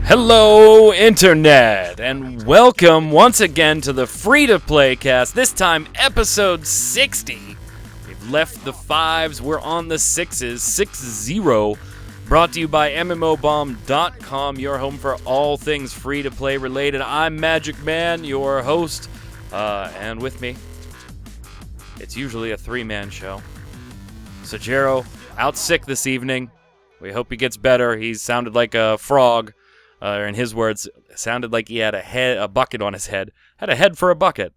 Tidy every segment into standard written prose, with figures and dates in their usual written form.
Hello, Internet, and welcome once again to the free-to-play cast, this time episode 60. We've left the 5s, we're on the 6s, 6-0, brought to you by MMOBomb.com, your home for all things free-to-play related. I'm Magicman, your host, and with me, it's usually a 3-man show. Sajero, out sick this evening. We hope he gets better. He sounded like a frog. Or in his words, sounded like he had a bucket on his head. Had a head for a bucket.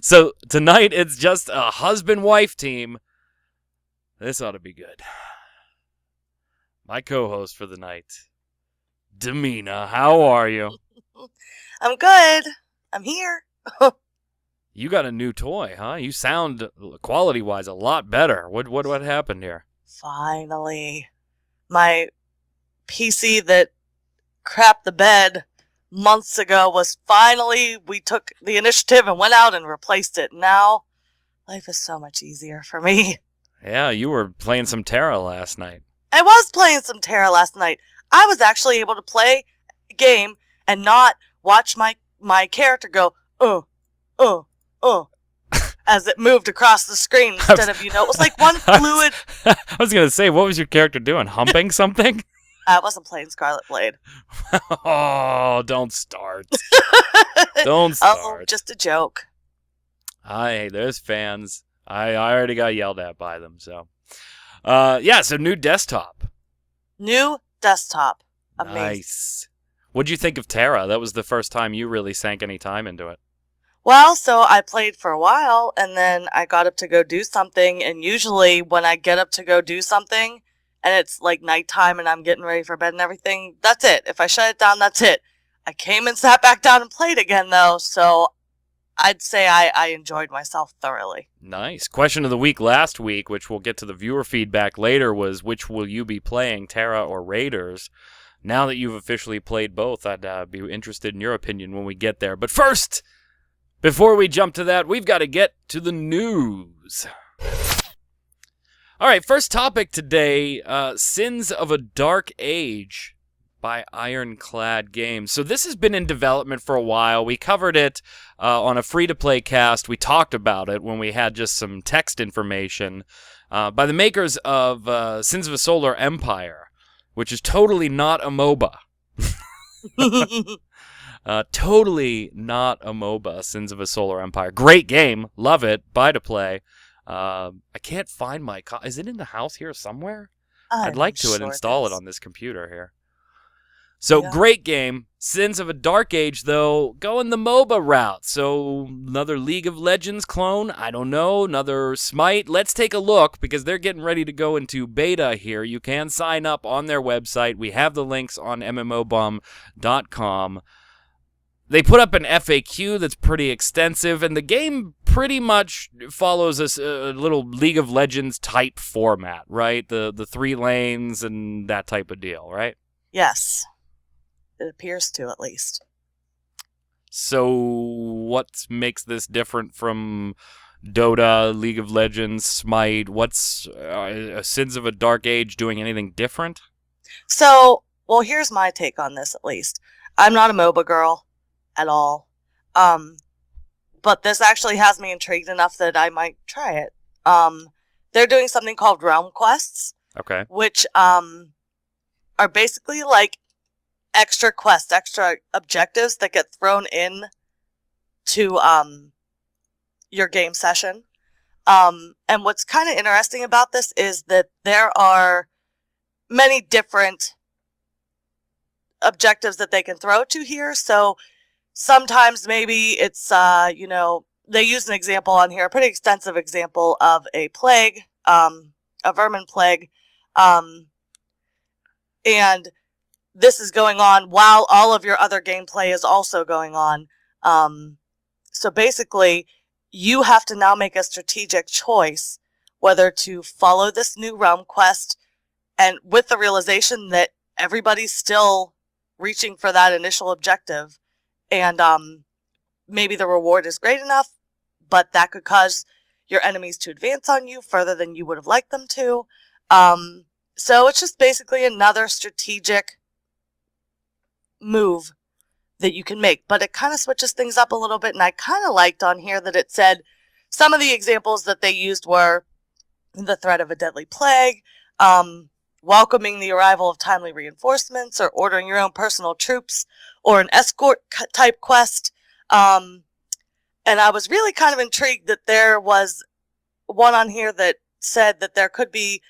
So tonight it's just a husband-wife team. This ought to be good. My co-host for the night, Damina. How are you? I'm good. I'm here. You got a new toy, huh? You sound, quality-wise, a lot better. What happened here? Finally. My PC that crapped the bed months ago we took the initiative and went out and replaced it. Now, life is so much easier for me. Yeah, you were playing some Terra last night. I was playing some Terra last night. I was actually able to play a game and not watch my character go, as it moved across the screen instead of, it was like one fluid. I was going to say, what was your character doing? Humping something? I wasn't playing Scarlet Blade. Oh, don't start. Don't start. Oh, just a joke. Hey, there's fans. I already got yelled at by them, so. So new desktop. New desktop. Amazing. Nice. What'd you think of Terra? That was the first time you really sank any time into it. Well, so I played for a while, and then I got up to go do something, and usually when I get up to go do something, and it's like nighttime and I'm getting ready for bed and everything, that's it. If I shut it down, that's it. I came and sat back down and played again, though, so I'd say I enjoyed myself thoroughly. Nice. Question of the week last week, which we'll get to the viewer feedback later, was which will you be playing, Terra or Raiders? Now that you've officially played both, I'd be interested in your opinion when we get there. But first, before we jump to that, we've got to get to the news. All right, first topic today, Sins of a Dark Age by Ironclad Games. So this has been in development for a while. We covered it on a free-to-play cast. We talked about it when we had just some text information by the makers of Sins of a Solar Empire, which is totally not a MOBA. Totally not a MOBA, Sins of a Solar Empire. Great game. Love it. Buy to play. I can't find my is it in the house here somewhere? I'd like to install it on this computer here. So, yeah. Great game. Sins of a Dark Age, though, going the MOBA route. So, another League of Legends clone? I don't know. Another Smite? Let's take a look, because they're getting ready to go into beta here. You can sign up on their website. We have the links on MMOBomb.com. They put up an FAQ that's pretty extensive, and the game pretty much follows a little League of Legends type format, right? The 3 lanes and that type of deal, right? Yes. It appears to, at least. So what makes this different from Dota, League of Legends, Smite? What's Sins of a Dark Age doing anything different? So, well, here's my take on this, at least. I'm not a MOBA girl at all. But this actually has me intrigued enough that I might try it. They're doing something called Realm Quests. Okay. Which are basically like extra quests, extra objectives that get thrown in to your game session. And what's kind of interesting about this is that there are many different objectives that they can throw to here. So sometimes maybe it's, they use an example on here, a pretty extensive example of a plague, a vermin plague, and this is going on while all of your other gameplay is also going on. So basically, you have to now make a strategic choice whether to follow this new realm quest, and with the realization that everybody's still reaching for that initial objective, and maybe the reward is great enough, but that could cause your enemies to advance on you further than you would have liked them to. So it's just basically another strategic move that you can make, but it kind of switches things up a little bit, and I kind of liked on here that it said some of the examples that they used were the threat of a deadly plague, welcoming the arrival of timely reinforcements, or ordering your own personal troops, or an escort type quest. And I was really kind of intrigued that there was one on here that said that there could be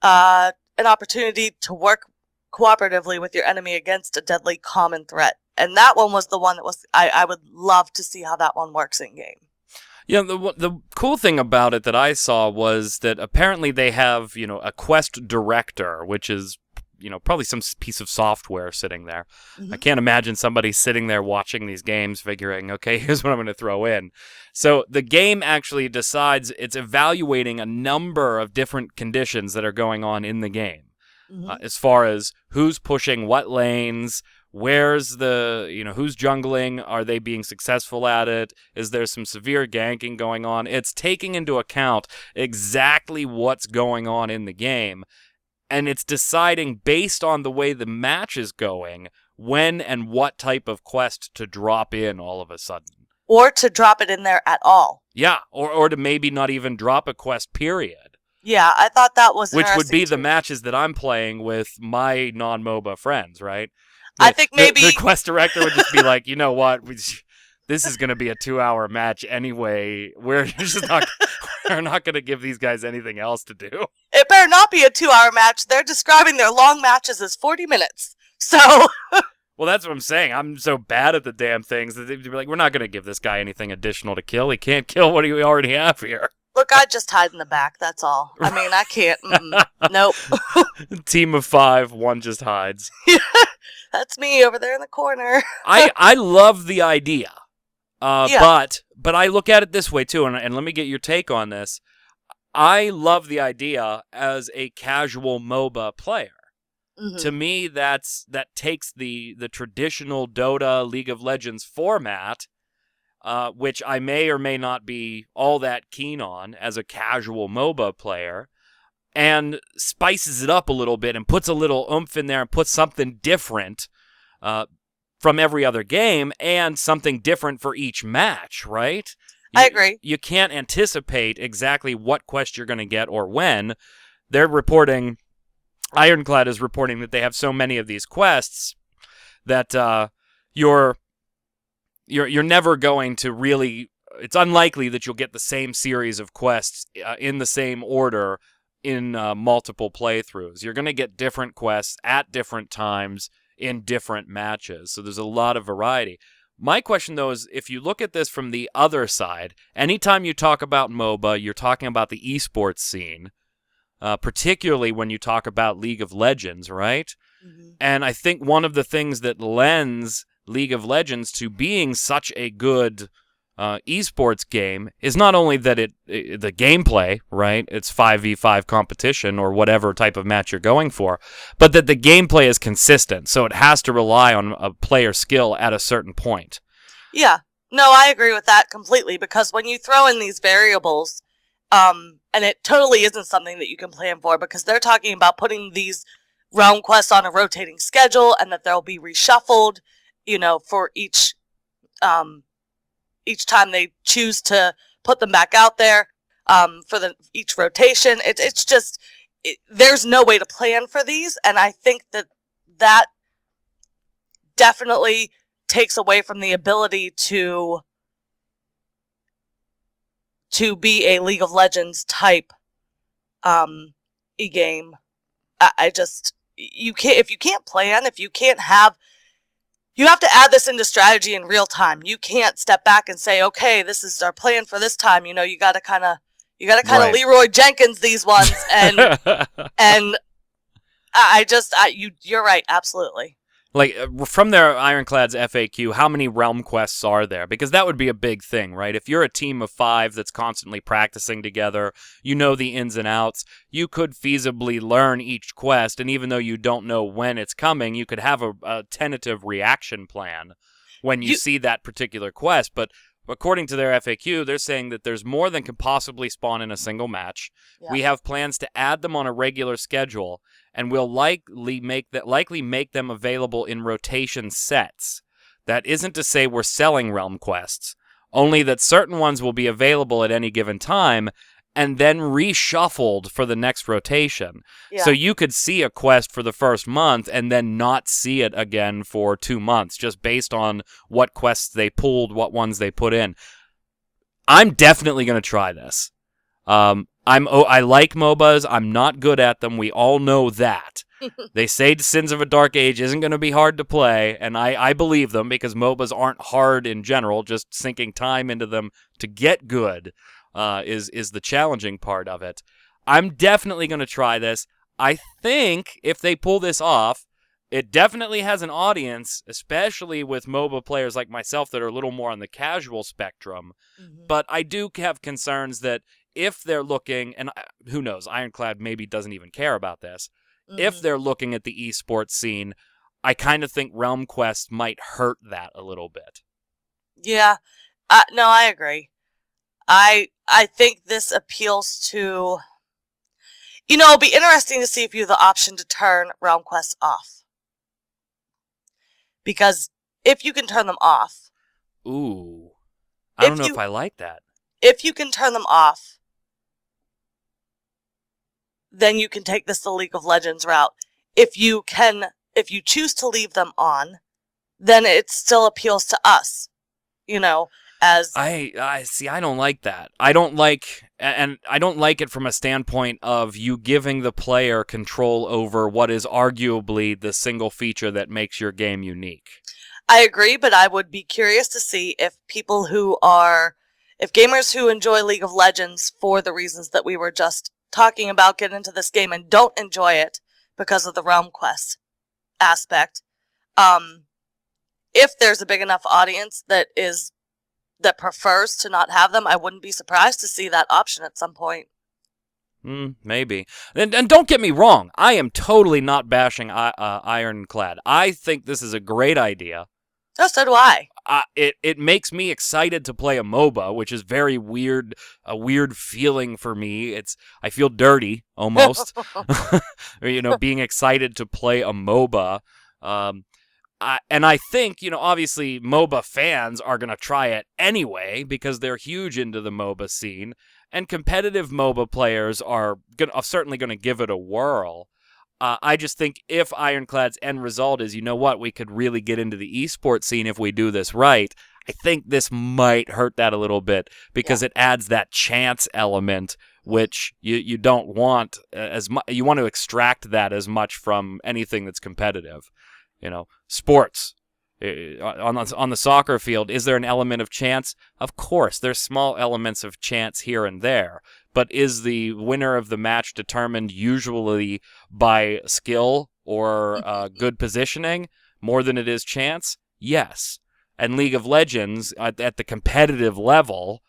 an opportunity to work cooperatively with your enemy against a deadly common threat. And that one was the one that was, I would love to see how that one works in game. Yeah, the cool thing about it that I saw was that apparently they have, a quest director, which is, probably some piece of software sitting there. Mm-hmm. I can't imagine somebody sitting there watching these games figuring, okay, here's what I'm going to throw in. So the game actually decides, it's evaluating a number of different conditions that are going on in the game. Mm-hmm. As far as who's pushing what lanes, where's who's jungling, are they being successful at it, is there some severe ganking going on? It's taking into account exactly what's going on in the game, and it's deciding based on the way the match is going when and what type of quest to drop in all of a sudden. Or to drop it in there at all. Yeah, or to maybe not even drop a quest, period. Yeah, I thought that was interesting. Which would be the matches that I'm playing with my non-MOBA friends, right? I think maybe the quest director would just be like, you know what, this is going to be a 2-hour match anyway. We're not going to give these guys anything else to do. It better not be a 2-hour match. They're describing their long matches as 40 minutes. So. Well, that's what I'm saying. I'm so bad at the damn things that they'd be like, we're not going to give this guy anything additional to kill. He can't kill what we already have here. Look, I just hide in the back, that's all. I mean, I can't. Nope. Team of 5, one just hides. That's me over there in the corner. I love the idea. Yeah. But I look at it this way, too, and let me get your take on this. I love the idea as a casual MOBA player. Mm-hmm. To me, that takes the traditional Dota, League of Legends format, which I may or may not be all that keen on as a casual MOBA player, and spices it up a little bit and puts a little oomph in there and puts something different from every other game and something different for each match, right? I agree. You can't anticipate exactly what quest you're going to get or when. They're reporting, Ironclad is reporting that they have so many of these quests that you're never going to really, it's unlikely that you'll get the same series of quests in the same order in multiple playthroughs. You're going to get different quests at different times in different matches. So there's a lot of variety. My question, though, is if you look at this from the other side, anytime you talk about MOBA, you're talking about the esports scene, particularly when you talk about League of Legends, right? Mm-hmm. And I think one of the things that lends League of Legends to being such a good esports game is not only that the gameplay, right? It's 5v5 competition or whatever type of match you're going for, but that the gameplay is consistent, so it has to rely on a player skill at a certain point. Yeah. No, I agree with that completely, because when you throw in these variables, and it totally isn't something that you can plan for, because they're talking about putting these realm quests on a rotating schedule and that they'll be reshuffled, for each time they choose to put them back out there, for each rotation. It's just, there's no way to plan for these, and I think that definitely takes away from the ability to be a League of Legends type e-game. If you can't plan, if you can't have, you have to add this into strategy in real time. You can't step back and say, okay, this is our plan for this time. You gotta kind of right. Leroy Jenkins these ones, and you're right, absolutely. Like, from their Ironclad's FAQ, how many realm quests are there? Because that would be a big thing, right? If you're a team of 5 that's constantly practicing together, you know the ins and outs, you could feasibly learn each quest, and even though you don't know when it's coming, you could have a tentative reaction plan when you see that particular quest. But according to their FAQ, they're saying that there's more than can possibly spawn in a single match. Yeah. We have plans to add them on a regular schedule, and we'll likely make them available in rotation sets. That isn't to say we're selling realm quests, only that certain ones will be available at any given time and then reshuffled for the next rotation. Yeah. So you could see a quest for the first month and then not see it again for 2 months, just based on what quests they pulled, what ones they put in. I'm definitely going to try this. I like MOBAs. I'm not good at them. We all know that. They say Sins of a Dark Age isn't going to be hard to play, and I believe them, because MOBAs aren't hard in general. Just sinking time into them to get good is the challenging part of it. I'm definitely going to try this. I think if they pull this off, it definitely has an audience, especially with MOBA players like myself that are a little more on the casual spectrum. Mm-hmm. But I do have concerns that if they're looking, and who knows, Ironclad maybe doesn't even care about this. Mm-hmm. If they're looking at the esports scene, I kind of think Realm Quest might hurt that a little bit. Yeah. No, I agree. I think this appeals to... it'll be interesting to see if you have the option to turn Realm Quests off. Because if you can turn them off... Ooh. I don't know if I like that. If you can turn them off, then you can take this the League of Legends route. If you choose to leave them on, then it still appeals to us. As I see, I don't like that. I don't like it from a standpoint of you giving the player control over what is arguably the single feature that makes your game unique. I agree, but I would be curious to see if gamers who enjoy League of Legends for the reasons that we were just talking about get into this game and don't enjoy it because of the Realm Quest aspect. If there's a big enough audience that prefers to not have them, I wouldn't be surprised to see that option at some point. Maybe. And don't get me wrong, I am totally not bashing Ironclad. I think this is a great idea. Oh, so do I. It makes me excited to play a MOBA, which is very weird, a weird feeling for me. I feel dirty, almost, being excited to play a MOBA. And I think, obviously MOBA fans are going to try it anyway because they're huge into the MOBA scene, and competitive MOBA players are certainly going to give it a whirl. I just think if Ironclad's end result is, we could really get into the esports scene if we do this right, I think this might hurt that a little bit because it adds that chance element, which you don't want as much. You want to extract that as much from anything that's competitive. Sports. On the soccer field, is there an element of chance? Of course, there's small elements of chance here and there, but is the winner of the match determined usually by skill or good positioning more than it is chance? Yes. And League of Legends, at the competitive level,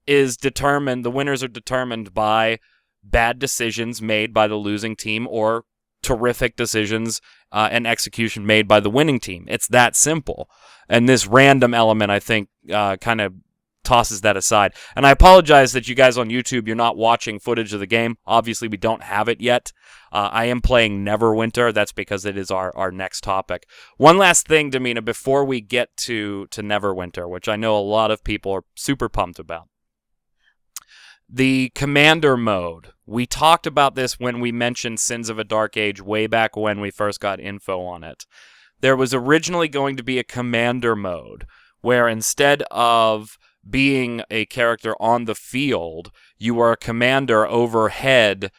the winners are determined by bad decisions made by the losing team or terrific decisions and execution made by the winning team. It's that simple. And this random element, I think, kind of tosses that aside. And I apologize that you guys on YouTube, you're not watching footage of the game. Obviously, we don't have it yet. I am playing Neverwinter. That's because it is our next topic. One last thing, Damina, before we get to Neverwinter, which I know a lot of people are super pumped about. The Commander mode. We talked about this when we mentioned Sins of a Dark Age way back when we first got info on it. There was originally going to be a Commander mode where instead of being a character on the field, you were a commander overhead,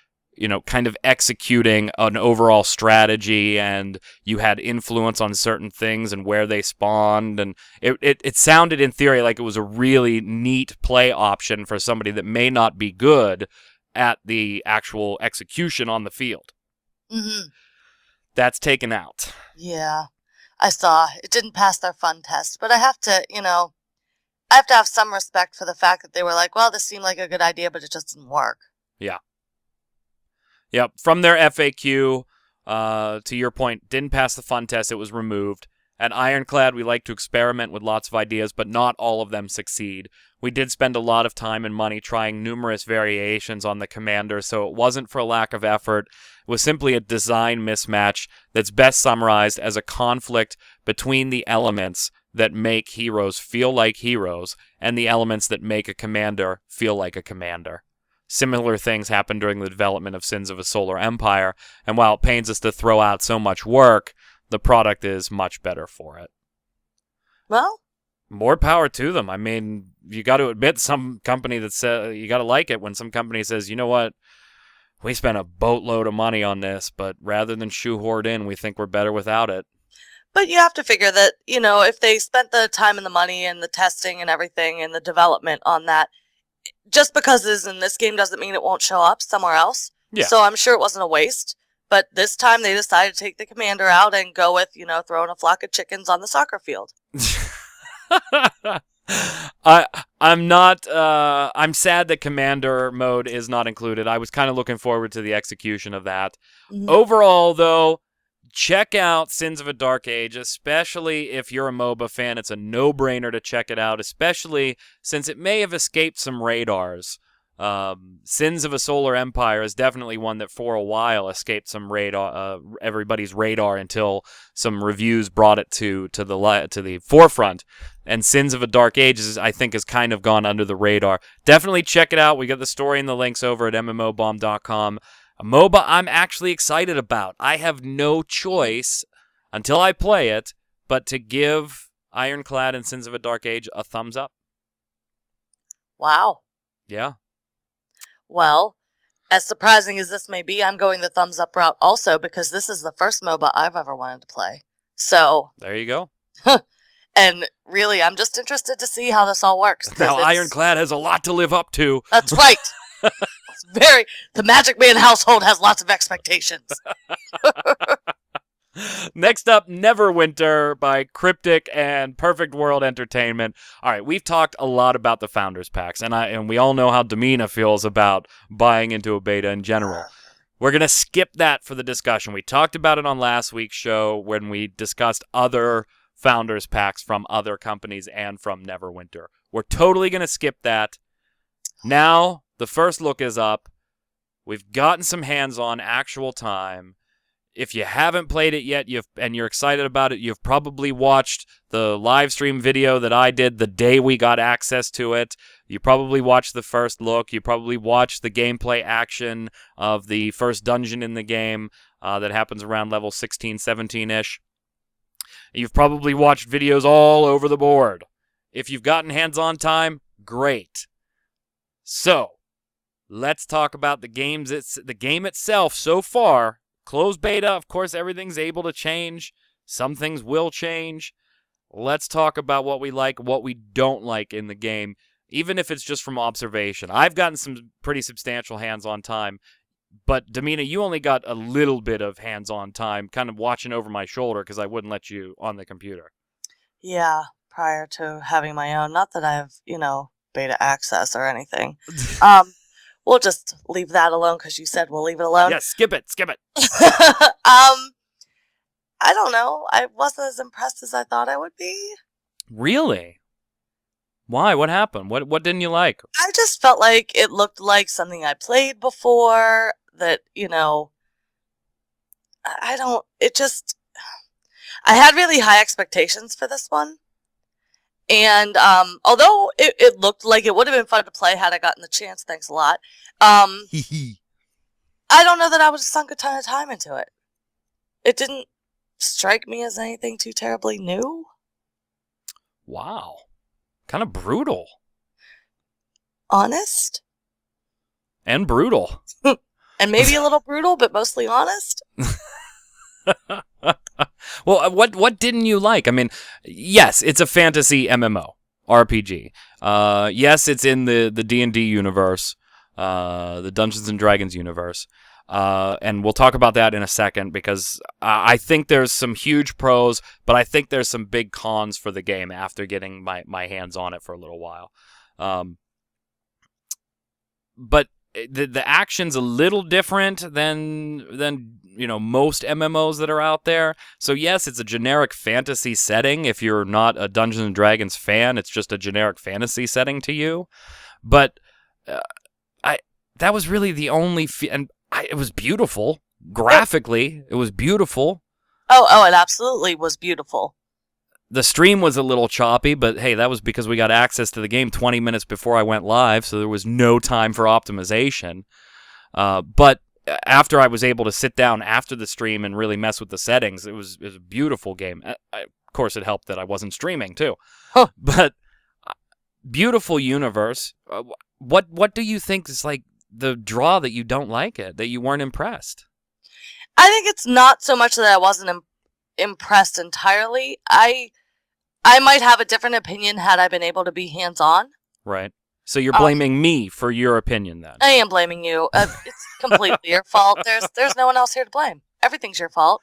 kind of executing an overall strategy, and you had influence on certain things and where they spawned, and it sounded in theory like it was a really neat play option for somebody that may not be good at the actual execution on the field. Mm-hmm. That's taken out. Yeah, I saw. It didn't pass their fun test, but I have to have some respect for the fact that they were like, well, this seemed like a good idea, but it just didn't work. Yeah. Yep, from their FAQ, to your point, didn't pass the fun test, it was removed. At Ironclad, we like to experiment with lots of ideas, but not all of them succeed. We did spend a lot of time and money trying numerous variations on the commander, so it wasn't for lack of effort. It was simply a design mismatch that's best summarized as a conflict between the elements that make heroes feel like heroes and the elements that make a commander feel like a commander. Similar things happened during the development of Sins of a Solar Empire, and while it pains us to throw out so much work, the product is much better for it. Well, more power to them. I mean, you got to admit, some company that says, you got to like it when some company says, you know what, we spent a boatload of money on this, but rather than shoehorn in, we think we're better without it. But you have to figure that, if they spent the time and the money and the testing and everything and the development on that, just because it is in this game doesn't mean it won't show up somewhere else. Yeah. So I'm sure it wasn't a waste. But this time they decided to take the commander out and go with, throwing a flock of chickens on the soccer field. I'm sad that commander mode is not included. I was kind of looking forward to the execution of that. Mm-hmm. Overall, though, check out Sins of a Dark Age, especially if you're a MOBA fan. It's a no-brainer to check it out, especially since it may have escaped some radars. Sins of a Solar Empire is definitely one that for a while escaped some everybody's radar until some reviews brought it to the forefront. And Sins of a Dark Age I think has kind of gone under the radar. Definitely check it out. We got the story and the links over at MMOBomb.com. A MOBA I'm actually excited about. I have no choice until I play it but to give Ironclad and Sins of a Dark Age a thumbs up. Wow. Yeah. Well, as surprising as this may be, I'm going the thumbs up route also because this is the first MOBA I've ever wanted to play. So there you go. And really, I'm just interested to see how this all works. Now, Ironclad has a lot to live up to. That's right. The Magicman household has lots of expectations. Next up, Neverwinter by Cryptic and Perfect World Entertainment. All right, we've talked a lot about the Founders Packs, and we all know how Damina feels about buying into a beta in general. We're going to skip that for the discussion. We talked about it on last week's show when we discussed other Founders Packs from other companies and from Neverwinter. We're totally going to skip that. Now, the first look is up. We've gotten some hands-on actual time. If you haven't played it yet and you're excited about it, you've probably watched the live stream video that I did the day we got access to it. You probably watched the first look. You probably watched the gameplay action of the first dungeon in the game that happens around level 16, 17-ish. You've probably watched videos all over the board. If you've gotten hands-on time, great. So, let's talk about the game itself so far. Closed beta, of course, everything's able to change. Some things will change. Let's talk about what we like, what we don't like in the game, even if it's just from observation. I've gotten some pretty substantial hands-on time, but Damina, you only got a little bit of hands-on time, kind of watching over my shoulder because I wouldn't let you on the computer. Yeah, prior to having my own. Not that I have, beta access or anything. We'll just leave that alone because you said we'll leave it alone. Yeah, skip it. I don't know. I wasn't as impressed as I thought I would be. Really? Why? What happened? What didn't you like? I just felt like it looked like something I played before that, I had really high expectations for this one. And although it looked like it would have been fun to play had I gotten the chance, thanks a lot, I don't know that I would have sunk a ton of time into it. It didn't strike me as anything too terribly new. Wow. Kind of brutal. Honest? And brutal. And maybe a little brutal, but mostly honest? Well, what didn't you like? I mean, yes, it's a fantasy MMO RPG. Yes, it's in the D&D universe, the Dungeons and Dragons universe. And we'll talk about that in a second because I think there's some huge pros, but I think there's some big cons for the game after getting my hands on it for a little while. But the action's a little different than most MMOs that are out there. So yes, it's a generic fantasy setting. If you're not a Dungeons and Dragons fan, it's just a generic fantasy setting to you. But that was really the only it was beautiful graphically. It was beautiful. Oh, it absolutely was beautiful. The stream was a little choppy, but hey, that was because we got access to the game 20 minutes before I went live, so there was no time for optimization. But after I was able to sit down after the stream and really mess with the settings, it was a beautiful game. Of course, it helped that I wasn't streaming, too. Huh. But beautiful universe. What do you think is like the draw that you don't like it, that you weren't impressed? I think it's not so much that I wasn't impressed entirely. I might have a different opinion had I been able to be hands-on. Right. So you're blaming me for your opinion then? I am blaming you. It's completely your fault. There's no one else here to blame. Everything's your fault.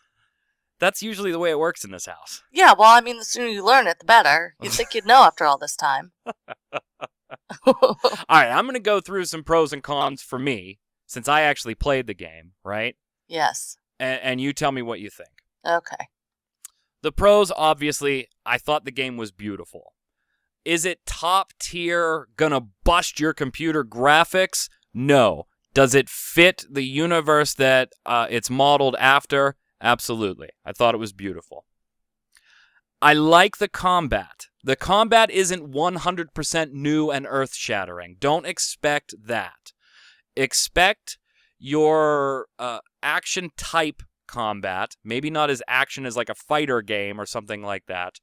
That's usually the way it works in this house. Yeah, well, I mean, the sooner you learn it, the better. You'd think you'd know after all this time. All right, I'm going to go through some pros and cons for me, since I actually played the game, right? Yes. And you tell me what you think. Okay. The pros, obviously, I thought the game was beautiful. Is it top tier, gonna bust your computer graphics? No. Does it fit the universe that it's modeled after? Absolutely. I thought it was beautiful. I like the combat. The combat isn't 100% new and earth-shattering. Don't expect that. Expect your action-type combat, maybe not as action as like a fighter game or something like that.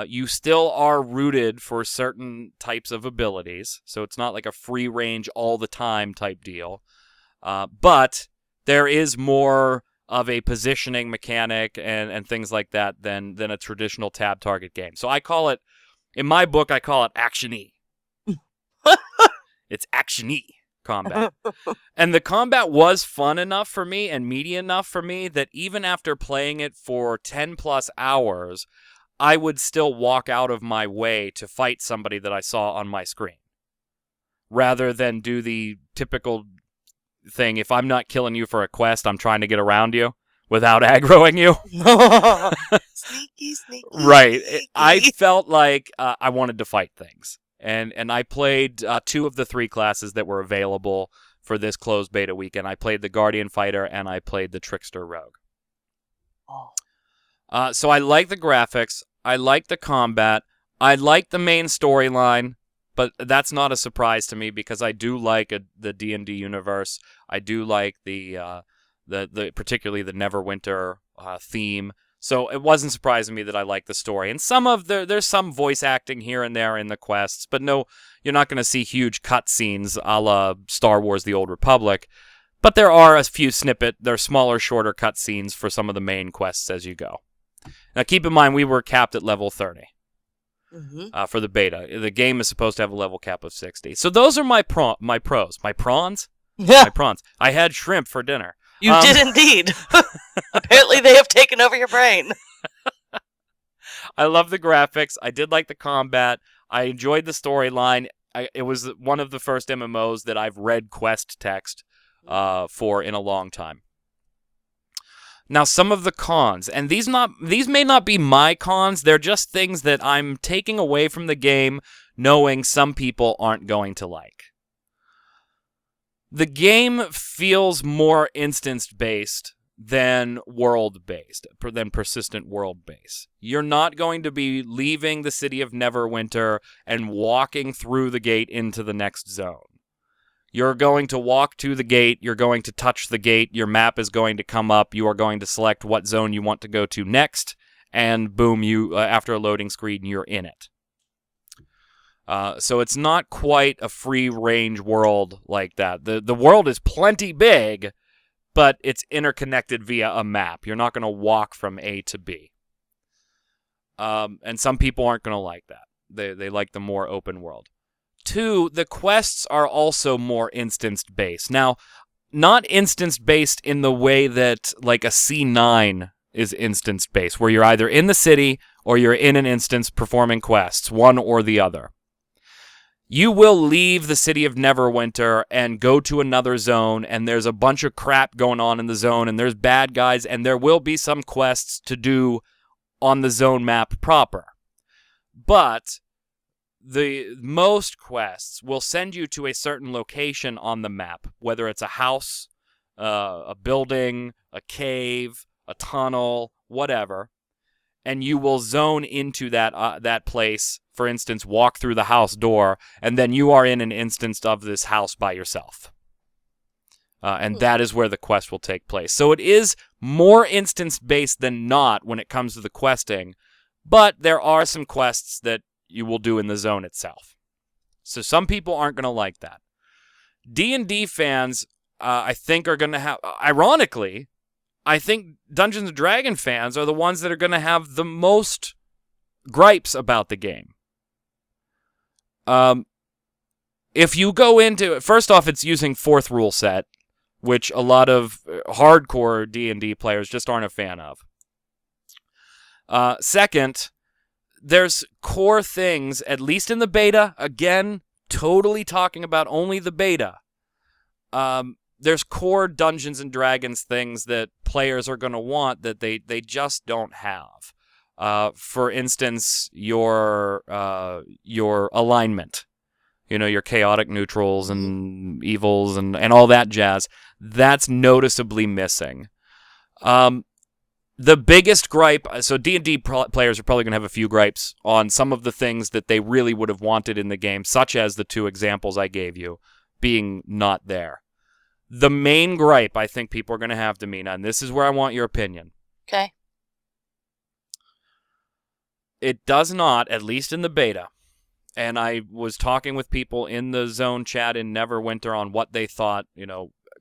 You still are rooted for certain types of abilities, so it's not like a free range all the time type deal. But there is more of a positioning mechanic and things like that than a traditional tab target game. So I call it, in my book, I call it action-y. It's action-y combat. And the combat was fun enough for me and meaty enough for me that even after playing it for 10 plus hours, I would still walk out of my way to fight somebody that I saw on my screen. Rather than do the typical thing, if I'm not killing you for a quest, I'm trying to get around you without aggroing you. Sneaky. Right. I felt like I wanted to fight things. And I played 2 of the 3 classes that were available for this closed beta weekend. I played the Guardian Fighter and I played the Trickster Rogue. Oh. So I like the graphics. I like the combat. I like the main storyline, but that's not a surprise to me because I do like the D&D universe. I do like the particularly the Neverwinter theme. So it wasn't surprising me that I liked the story. And there's some voice acting here and there in the quests, but no, you're not going to see huge cutscenes a la Star Wars The Old Republic. But there are a few they're smaller, shorter cutscenes for some of the main quests as you go. Now keep in mind, we were capped at level 30 for the beta. The game is supposed to have a level cap of 60. So those are my pros. My prawns? Yeah. My prawns. I had shrimp for dinner. You did indeed. Apparently they have taken over your brain. I love the graphics. I did like the combat. I enjoyed the storyline. It was one of the first MMOs that I've read quest text for in a long time. Now, some of the cons, and these may not be my cons, they're just things that I'm taking away from the game knowing some people aren't going to like. The game feels more instance-based than world-based, than persistent world-based. You're not going to be leaving the city of Neverwinter and walking through the gate into the next zone. You're going to walk to the gate, you're going to touch the gate, your map is going to come up, you are going to select what zone you want to go to next, and boom, you after a loading screen, you're in it. So it's not quite a free-range world like that. The world is plenty big, but it's interconnected via a map. You're not going to walk from A to B. And some people aren't going to like that. They like the more open world. 2, the quests are also more instanced-based. Now, not instanced-based in the way that, like, a C9 is instanced-based, where you're either in the city or you're in an instance performing quests, one or the other. you will leave the city of Neverwinter and go to another zone, and there's a bunch of crap going on in the zone, and there's bad guys, and there will be some quests to do on the zone map proper. But the most quests will send you to a certain location on the map, whether it's a house, a building, a cave, a tunnel, whatever, and you will zone into that place. For instance, walk through the house door, and then you are in an instance of this house by yourself. And that is where the quest will take place. So it is more instance-based than not when it comes to the questing, but there are some quests that you will do in the zone itself. So some people aren't going to like that. D&D fans, I think, are going to have... Ironically, I think Dungeons & Dragons fans are the ones that are going to have the most gripes about the game. If you go into it, first off, it's using 4th rule set, which a lot of hardcore D&D players just aren't a fan of. Second, there's core things, at least in the beta, again, totally talking about only the beta. There's core Dungeons & Dragons things that players are going to want that they just don't have. For instance, your alignment, your chaotic neutrals and evils and all that jazz, that's noticeably missing. The biggest gripe, so D&D players are probably going to have a few gripes on some of the things that they really would have wanted in the game, such as the 2 examples I gave you being not there. The main gripe I think people are going to have, Damina, and this is where I want your opinion. Okay. It does not, at least in the beta, and I was talking with people in the zone chat in Neverwinter on what they thought,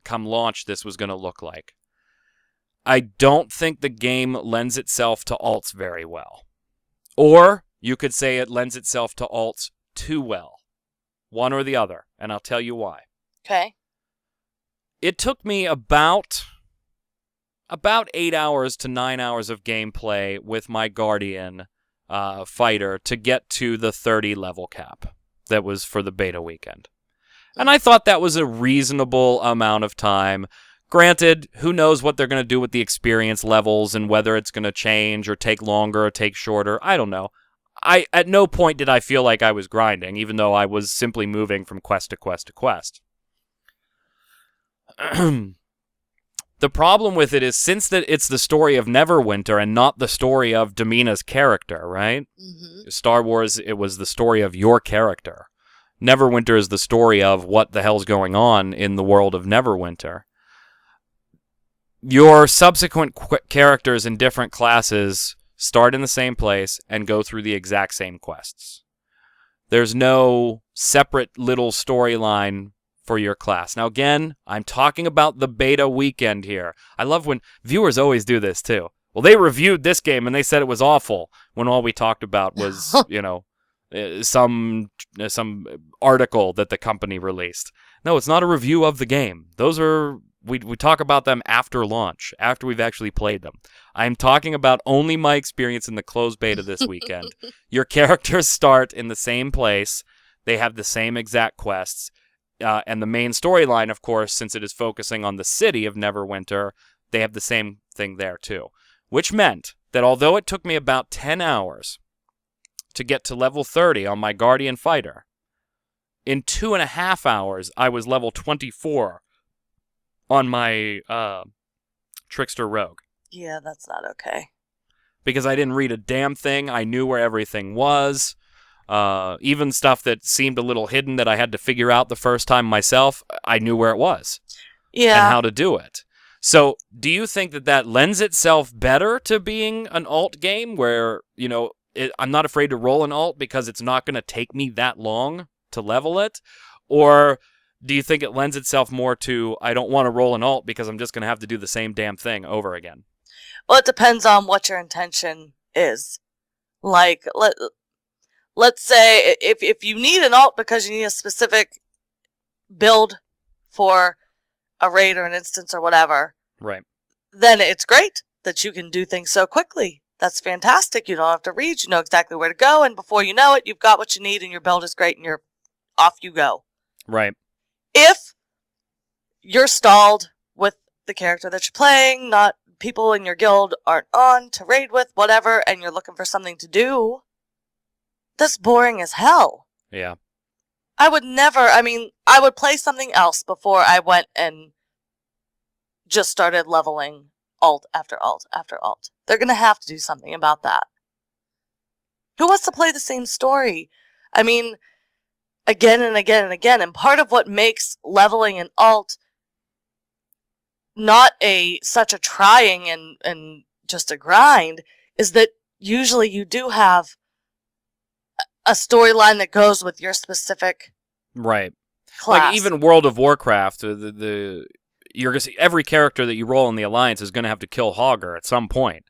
come launch this was going to look like. I don't think the game lends itself to alts very well. Or you could say it lends itself to alts too well. One or the other, and I'll tell you why. Okay. It took me about 8 hours to 9 hours of gameplay with my Guardian fighter to get to the 30 level cap that was for the beta weekend. And I thought that was a reasonable amount of time. Granted, who knows what they're going to do with the experience levels and whether it's going to change or take longer or take shorter. I don't know. At no point did I feel like I was grinding, even though I was simply moving from quest to quest to quest. The problem with it is, since it's the story of Neverwinter and not the story of Damina's character, right? Mm-hmm. Star Wars, it was the story of your character. Neverwinter is the story of what the hell's going on in the world of Neverwinter. Your subsequent characters in different classes start in the same place and go through the exact same quests. There's no separate little storyline for your class. Now, again, I'm talking about the beta weekend here. I love when viewers always do this, too. Well, they reviewed this game and they said it was awful when all we talked about was, some article that the company released. No, it's not a review of the game. Those are... We talk about them after launch, after we've actually played them. I'm talking about only my experience in the closed beta this weekend. Your characters start in the same place. They have the same exact quests. And the main storyline, of course, since it is focusing on the city of Neverwinter, they have the same thing there, too. Which meant that although it took me about 10 hours to get to level 30 on my Guardian Fighter, in 2.5 hours, I was level 24 on my Trickster Rogue. Yeah, that's not okay. Because I didn't read a damn thing. I knew where everything was. Even stuff that seemed a little hidden that I had to figure out the first time myself, I knew where it was. Yeah. And how to do it. So, do you think that lends itself better to being an alt game where, I'm not afraid to roll an alt because it's not going to take me that long to level it? Or do you think it lends itself more to, I don't want to roll an alt because I'm just going to have to do the same damn thing over again? Well, it depends on what your intention is. Like, let's say if you need an alt because you need a specific build for a raid or an instance or whatever, right? Then it's great that you can do things so quickly. That's fantastic. You don't have to read. You know exactly where to go, and before you know it, you've got what you need, and your build is great, and you're off you go. Right. If you're stalled with the character that you're playing, not people in your guild aren't on to raid with, whatever, and you're looking for something to do, that's boring as hell. Yeah. I would play something else before I went and just started leveling alt after alt after alt. They're going to have to do something about that. Who wants to play the same story? I mean, again and again and again. And part of what makes leveling an alt not such a trying and just a grind is that usually you do have a storyline that goes with your specific right class. Like even World of Warcraft, you're gonna see every character that you roll in the Alliance is gonna have to kill Hogger at some point,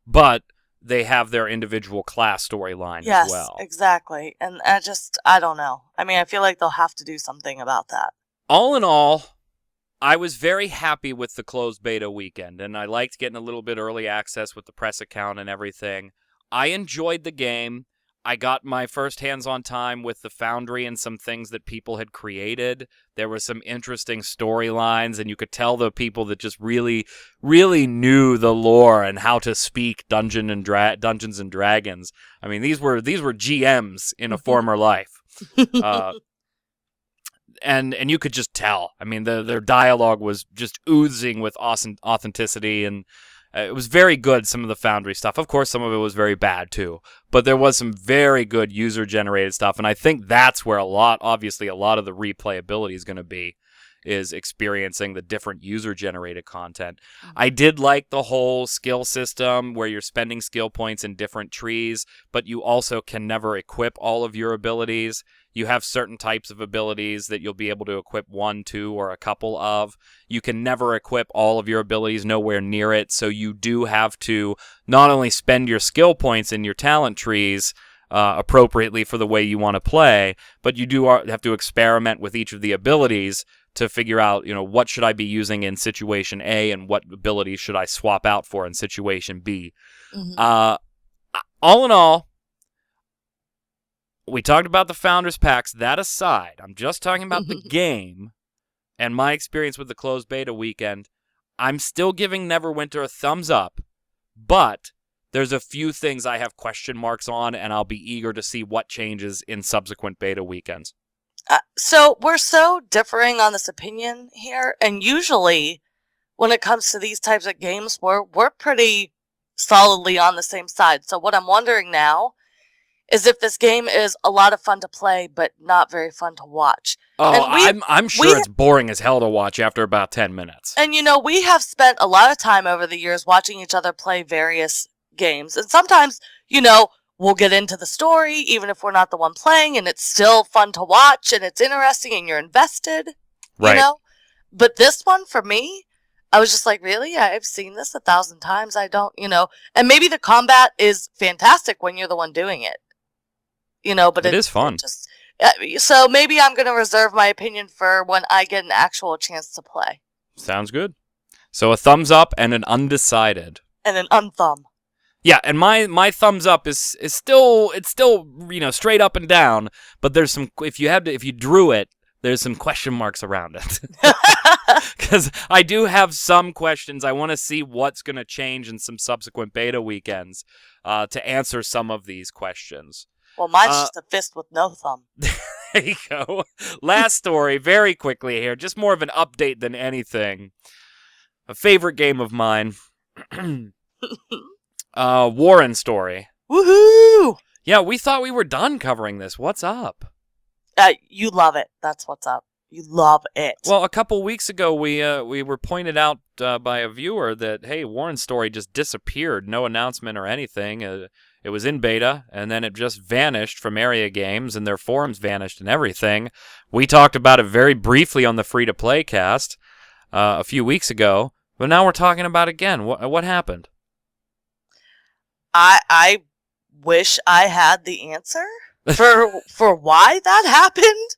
but they have their individual class storyline as well. Yes, exactly. And I don't know. I mean, I feel like they'll have to do something about that. All in all, I was very happy with the closed beta weekend, and I liked getting a little bit early access with the press account and everything. I enjoyed the game. I got my first hands-on time with the Foundry and some things that people had created. There were some interesting storylines, and you could tell the people that just really, really knew the lore and how to speak Dungeons and Dragons. I mean, these were GMs in a former life. And you could just tell. I mean, their dialogue was just oozing with awesome authenticity, and it was very good, some of the Foundry stuff. Of course, some of it was very bad, too. But there was some very good user-generated stuff, and I think that's where a lot of the replayability is going to be, is experiencing the different user-generated content. I did like the whole skill system where you're spending skill points in different trees, but you also can never equip all of your abilities. You have certain types of abilities that you'll be able to equip 1, 2, or a couple of. You can never equip all of your abilities, nowhere near it, so you do have to not only spend your skill points in your talent trees appropriately for the way you want to play, but you do have to experiment with each of the abilities to figure out, what should I be using in situation A and what abilities should I swap out for in situation B. Mm-hmm. All in all, we talked about the Founders Packs. That aside, I'm just talking about the game and my experience with the closed beta weekend. I'm still giving Neverwinter a thumbs up, but there's a few things I have question marks on, and I'll be eager to see what changes in subsequent beta weekends. So we're so differing on this opinion here, and usually when it comes to these types of games, we're pretty solidly on the same side. So what I'm wondering now is if this game is a lot of fun to play, but not very fun to watch. Oh, I'm sure it's boring as hell to watch after about 10 minutes. And we have spent a lot of time over the years watching each other play various games, and sometimes, we'll get into the story, even if we're not the one playing, and it's still fun to watch, and it's interesting, and you're invested, right. But this one, for me, I was just like, really? I've seen this 1,000 times. I don't, and maybe the combat is fantastic when you're the one doing it, but it is fun. So maybe I'm going to reserve my opinion for when I get an actual chance to play. Sounds good. So a thumbs up and an undecided. And an unthumb. Yeah, and my thumbs up is still straight up and down, but there's some if you drew it, there's some question marks around it. Cuz I do have some questions. I want to see what's going to change in some subsequent beta weekends to answer some of these questions. Well, mine's just a fist with no thumb. There you go. Last story, very quickly here, just more of an update than anything. A favorite game of mine. Waren Story. Woohoo! Yeah, we thought we were done covering this. What's up? You love it. That's what's up. You love it. Well, a couple weeks ago, we were pointed out by a viewer that, hey, Waren Story just disappeared. No announcement or anything. It was in beta, and then it just vanished from Area Games, and their forums vanished and everything. We talked about it very briefly on the free-to-play cast a few weeks ago, but now we're talking about it again. What happened? I wish I had the answer for why that happened.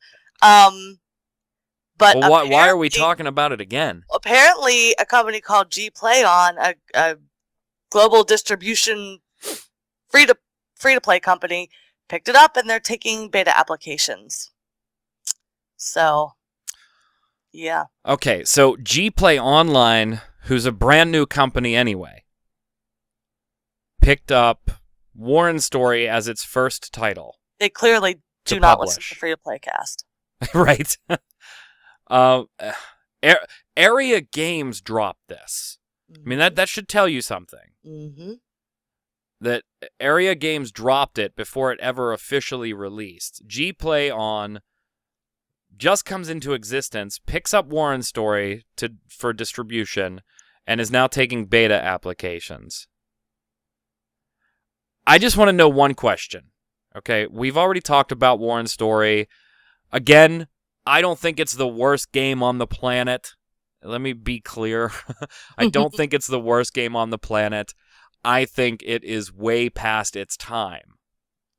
But well, why are we talking about it again? Apparently, a company called GPlayOn, a global distribution free to play company, picked it up, and they're taking beta applications. So, yeah. Okay, so Gplay Online, who's a brand new company anyway, picked up Waren Story as its first title. They clearly do not listen to Free to Play Cast. Right. Area Games dropped this. I mean, that should tell you something. Mm-hmm. That Area Games dropped it before it ever officially released. Gplay On just comes into existence, picks up Waren Story for distribution, and is now taking beta applications. I just want to know one question. Okay, we've already talked about Waren Story. Again, I don't think it's the worst game on the planet. Let me be clear. I don't think it's the worst game on the planet. I think it is way past its time.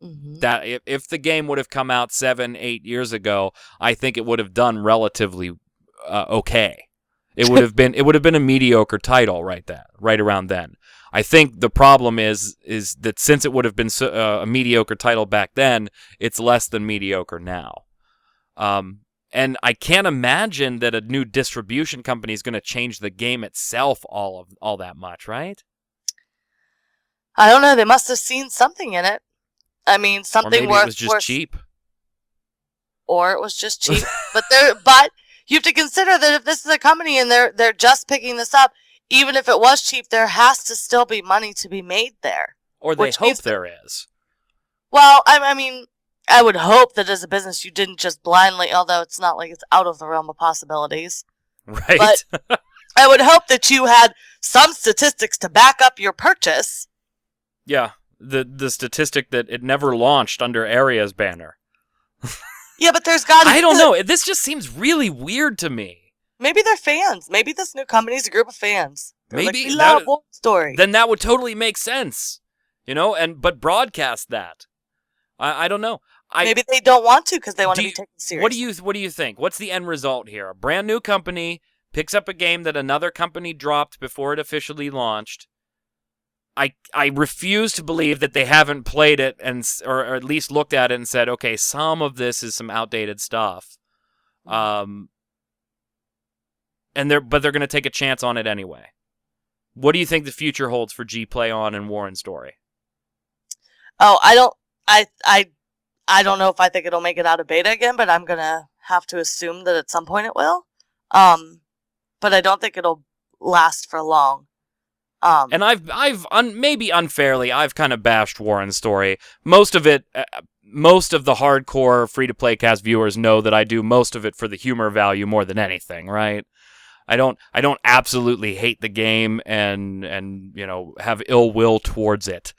Mm-hmm. That if the game would have come out 7-8 years ago, I think it would have done relatively okay. It would have been a mediocre title right around then. I think the problem is that since it would have been a mediocre title back then, it's less than mediocre now. And I can't imagine that a new distribution company is going to change the game itself all that much, right? I don't know. They must have seen something in it. I mean, something or maybe it was just cheap. Or it was just cheap. but you have to consider that if this is a company and they're just picking this up, even if it was cheap, there has to still be money to be made there. Or they hope there is. Well, I mean, I would hope that as a business you didn't just blindly, although it's not like it's out of the realm of possibilities. Right. But I would hope that you had some statistics to back up your purchase. Yeah, the statistic that it never launched under Area's banner. Yeah, but there's got to be... I don't know. This just seems really weird to me. Maybe they're fans. Maybe this new company's a group of fans. They're maybe we love Waren Story. Then that would totally make sense, but broadcast that. I don't know. Maybe they don't want to because they want to be taken seriously. What do you think? What's the end result here? A brand new company picks up a game that another company dropped before it officially launched. I refuse to believe that they haven't played it or at least looked at it and said, okay, some of this is some outdated stuff. But they're going to take a chance on it anyway. What do you think the future holds for Gplay On and Waren Story? Oh, I don't know if I think it'll make it out of beta again, but I'm going to have to assume that at some point it will. But I don't think it'll last for long. And maybe unfairly, I've kind of bashed Waren Story. Most of the hardcore free-to-play cast viewers know that I do most of it for the humor value more than anything, right? I don't absolutely hate the game and have ill will towards it.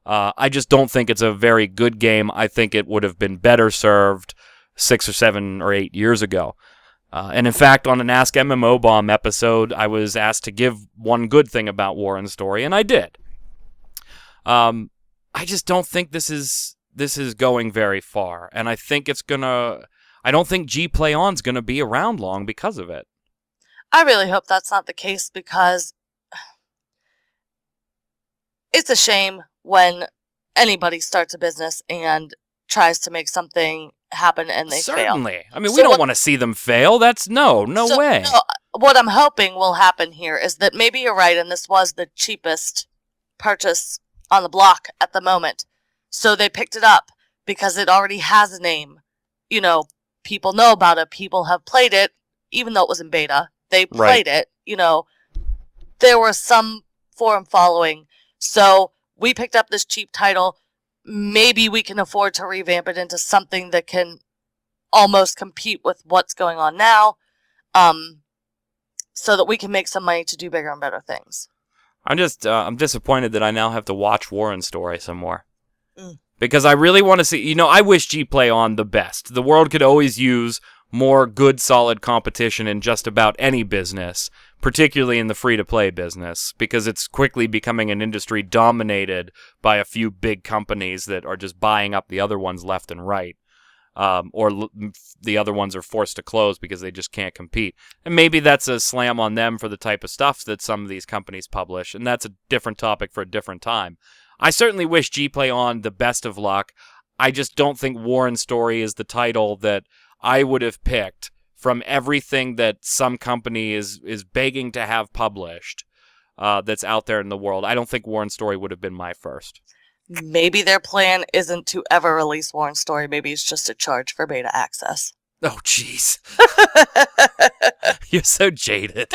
I just don't think it's a very good game. I think it would have been better served 6 or 7 or 8 years ago. And in fact, on an Ask MMOBomb episode, I was asked to give one good thing about Waren Story, and I did. I just don't think this is going very far, and I think I don't think Gplay On's gonna be around long because of it. I really hope that's not the case because it's a shame when anybody starts a business and tries to make something happen and they fail. Certainly. I mean, we don't want to see them fail. That's no way. No, what I'm hoping will happen here is that maybe you're right and this was the cheapest purchase on the block at the moment. So they picked it up because it already has a name. People know about it. People have played it, even though it was in beta. They played it. There was some forum following. So we picked up this cheap title. Maybe we can afford to revamp it into something that can almost compete with what's going on now, so that we can make some money to do bigger and better things. I'm disappointed that I now have to watch Waren Story some more. Because I really want to see, I wish Gplay On the best. The world could always use more good, solid competition in just about any business, particularly in the free-to-play business, because it's quickly becoming an industry dominated by a few big companies that are just buying up the other ones left and right. Or the other ones are forced to close because they just can't compete. And maybe that's a slam on them for the type of stuff that some of these companies publish, and that's a different topic for a different time. I certainly wish Gplay On the best of luck. I just don't think Waren Story is the title that I would have picked from everything that some company is begging to have published that's out there in the world. I don't think Waren Story would have been my first. Maybe their plan isn't to ever release Waren Story. Maybe it's just a charge for beta access. Oh, jeez. You're so jaded.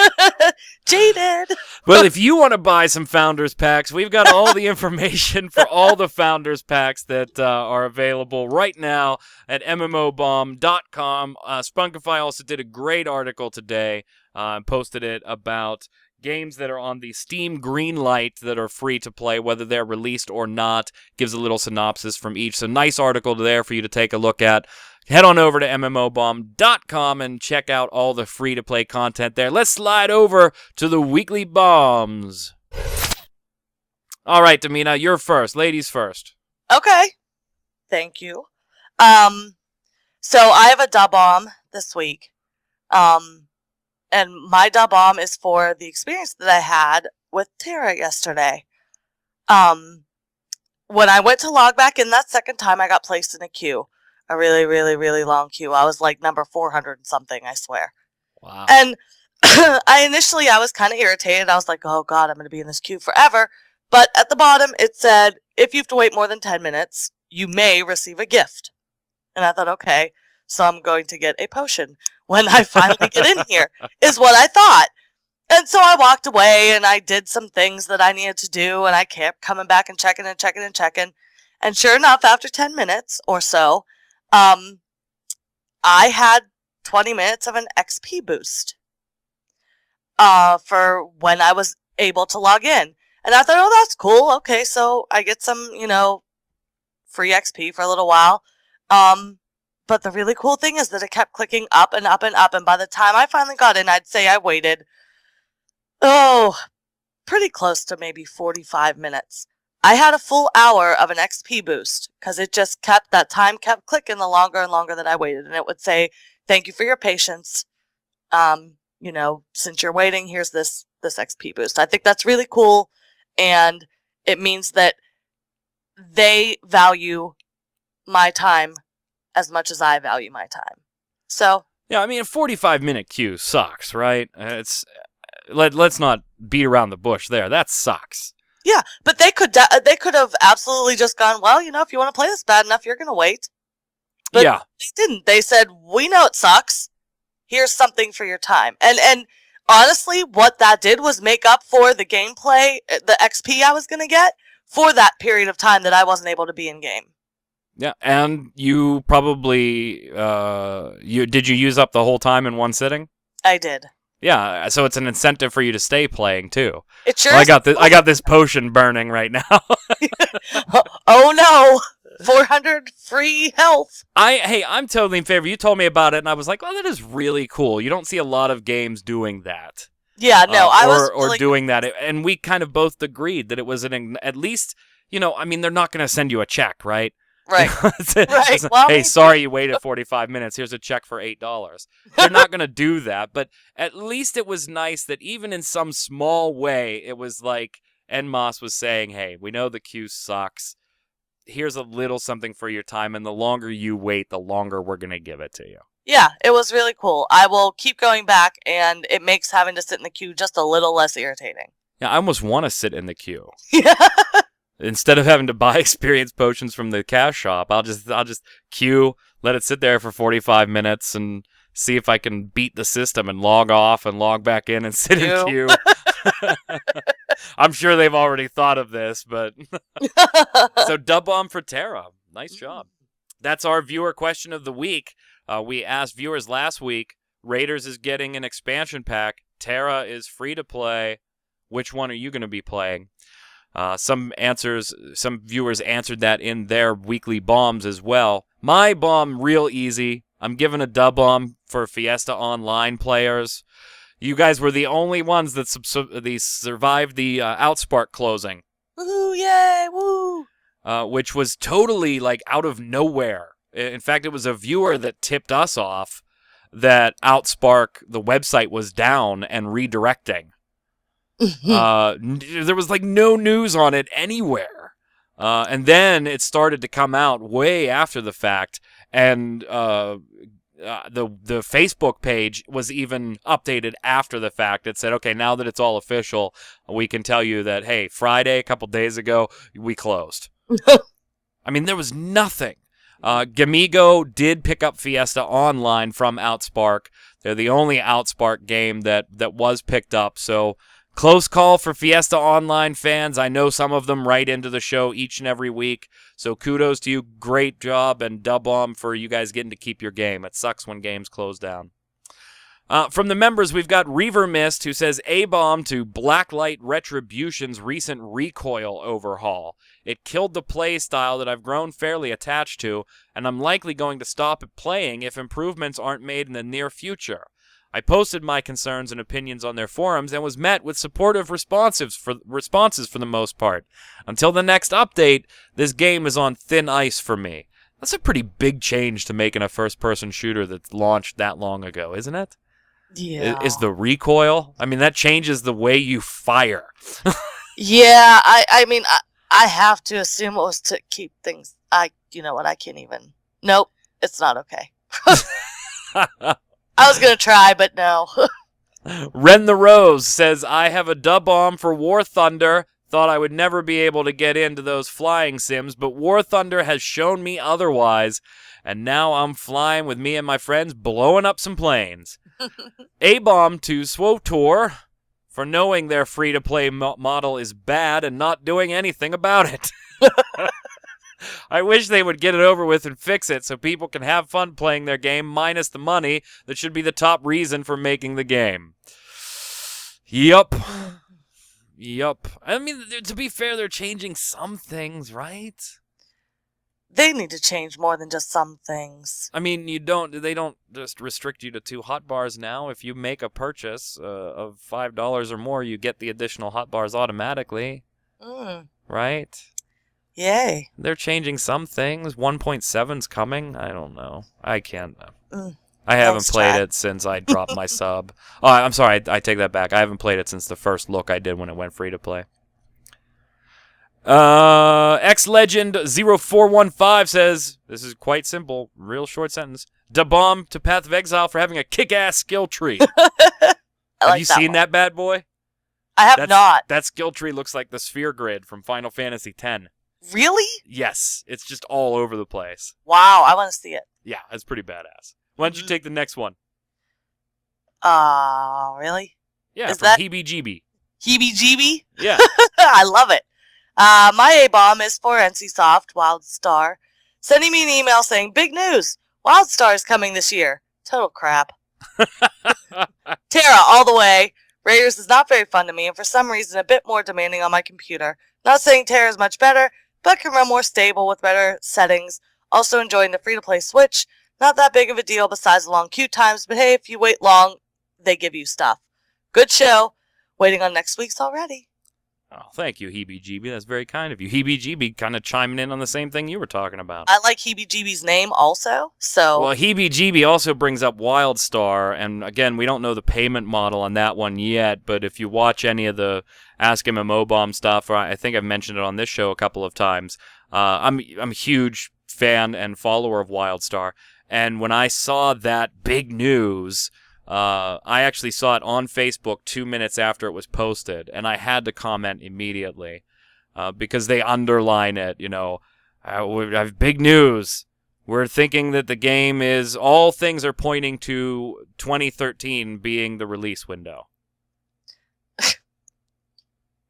Jaded. Well, if you want to buy some Founders Packs, we've got all the information for all the Founders Packs that are available right now at MMOBomb.com. Spunkify also did a great article today, posted it about games that are on the Steam green light that are free to play, whether they're released or not. Gives a little synopsis from each. So nice article there for you to take a look at. Head on over to MMOBomb.com and check out all the free-to-play content there. Let's slide over to the weekly bombs. All right, Damina, you're first. Ladies first. Okay. Thank you. So I have a dub bomb this week. And my dub bomb is for the experience that I had with Tara yesterday. When I went to log back in that second time, I got placed in a queue. A really, really, really long queue. I was like number 400 and something, I swear. Wow. And I was kind of irritated. I was like, oh God, I'm going to be in this queue forever. But at the bottom, it said, if you have to wait more than 10 minutes, you may receive a gift. And I thought, okay, so I'm going to get a potion when I finally get in here, is what I thought. And so I walked away and I did some things that I needed to do, and I kept coming back and checking and checking and checking. And sure enough, after 10 minutes or so, I had 20 minutes of an XP boost for when I was able to log in. And I thought, oh, that's cool. Okay, so I get some, free XP for a little while. But the really cool thing is that it kept clicking up and up and up. And by the time I finally got in, I'd say I waited, pretty close to maybe 45 minutes. I had a full hour of an XP boost because that time kept clicking the longer and longer that I waited. And it would say, thank you for your patience. Since you're waiting, here's this XP boost. I think that's really cool. And it means that they value my time as much as I value my time. So yeah, I mean, a 45-minute queue sucks, right? Let's not beat around the bush there. That sucks. Yeah, but they could have absolutely just gone, well, if you want to play this bad enough, you're going to wait. But yeah, they didn't. They said, we know it sucks. Here's something for your time. And honestly, what that did was make up for the gameplay, the XP I was going to get for that period of time that I wasn't able to be in game. Yeah, and you probably did you use up the whole time in one sitting? I did. Yeah, so it's an incentive for you to stay playing too. It sure. Well, I got this potion burning right now. Oh no! 400 free health. I'm totally in favor. You told me about it, and I was like, "Oh, that is really cool." You don't see a lot of games doing that. Yeah, no, I was or doing that, and we kind of both agreed that it was at least, I mean, they're not going to send you a check, right? Right. Right. Well, hey, sorry you waited 45 minutes. Here's a check for $8. They're not going to do that, but at least it was nice that even in some small way, it was like Enmos was saying, hey, we know the queue sucks. Here's a little something for your time, and the longer you wait, the longer we're going to give it to you. Yeah, it was really cool. I will keep going back, and it makes having to sit in the queue just a little less irritating. Yeah, I almost want to sit in the queue. Yeah. Instead of having to buy experience potions from the cash shop, I'll just queue, let it sit there for 45 minutes, and see if I can beat the system and log off and log back in and sit in queue. I'm sure they've already thought of this, but so dub bomb for Tara. Nice job. That's our viewer question of the week. We asked viewers last week. Raiders is getting an expansion pack. Tara is free to play. Which one are you going to be playing? Some viewers answered that in their weekly bombs as well. My bomb, real easy. I'm giving a dub bomb for Fiesta Online players. You guys were the only ones that survived the Outspark closing. Woo, yay, woo! Which was totally out of nowhere. In fact, it was a viewer that tipped us off that Outspark, the website, was down and redirecting. There was no news on it anywhere. And then it started to come out way after the fact, and the Facebook page was even updated after the fact. It said, okay, now that it's all official, we can tell you that, hey, Friday, a couple days ago, we closed. I mean, there was nothing. Gamigo did pick up Fiesta Online from Outspark. They're the only Outspark game that was picked up, so close call for Fiesta Online fans. I know some of them write into the show each and every week, so kudos to you. Great job, and dub-bomb for you guys getting to keep your game. It sucks when games close down. From the members, we've got Reaver Mist, who says, A-bomb to Blacklight Retribution's recent recoil overhaul. It killed the play style that I've grown fairly attached to, and I'm likely going to stop playing if improvements aren't made in the near future. I posted my concerns and opinions on their forums and was met with supportive responses for the most part. Until the next update, this game is on thin ice for me. That's a pretty big change to making a first-person shooter that's launched that long ago, isn't it? Yeah. Is the recoil? I mean, that changes the way you fire. Yeah, I mean, I have to assume it was to keep things. You know what? I can't even. Nope, it's not okay. I was gonna try, but no. Ren the Rose says, I have a dub-bomb for War Thunder. Thought I would never be able to get into those flying sims, but War Thunder has shown me otherwise, and now I'm flying with me and my friends, blowing up some planes. A-bomb to Swotor for knowing their free-to-play model is bad and not doing anything about it. I wish they would get it over with and fix it so people can have fun playing their game minus the money that should be the top reason for making the game. Yup. I mean, to be fair, they're changing some things, right? They need to change more than just some things. I mean, they don't just restrict you to 2 hot bars now. If you make a purchase of $5 or more, you get the additional hot bars automatically. Right? Yay. They're changing some things. 1.7's coming. I don't know. I can't. I haven't played it since I dropped my sub. Oh, I'm sorry. I take that back. I haven't played it since the first look I did when it went free to play. XLegend0415 says, this is quite simple, real short sentence. Da-bomb to Path of Exile for having a kick-ass skill tree. Have you seen that bad boy? I have not. That skill tree looks like the sphere grid from Final Fantasy X. Really? Yes. It's just all over the place. Wow, I want to see it. Yeah, it's pretty badass. Why don't you take the next one? Really? Yeah, from Heebie-Jeebie. Heebie-Jeebie? Yeah. I love it. My A-bomb is for NCSoft, WildStar, sending me an email saying, big news, WildStar is coming this year. Total crap. Terra, all the way. Raiders is not very fun to me, and for some reason a bit more demanding on my computer. Not saying Terra is much better, but can run more stable with better settings. Also enjoying the free-to-play Switch. Not that big of a deal besides the long queue times, but hey, if you wait long, they give you stuff. Good show. Waiting on next week's already. Oh, thank you, Heebie-Jeebie. That's very kind of you. Heebie-Jeebie kind of chiming in on the same thing you were talking about. I like Heebie-Jeebie's name also, so... Well, Heebie-Jeebie also brings up WildStar, and again, we don't know the payment model on that one yet, but if you watch any of the Ask MMOBomb stuff, or I think I've mentioned it on this show a couple of times, I'm a huge fan and follower of WildStar, and when I saw that big news... I actually saw it on Facebook 2 minutes after it was posted, and I had to comment immediately because they underline it, we have big news. We're thinking that the game is, all things are pointing to 2013 being the release window.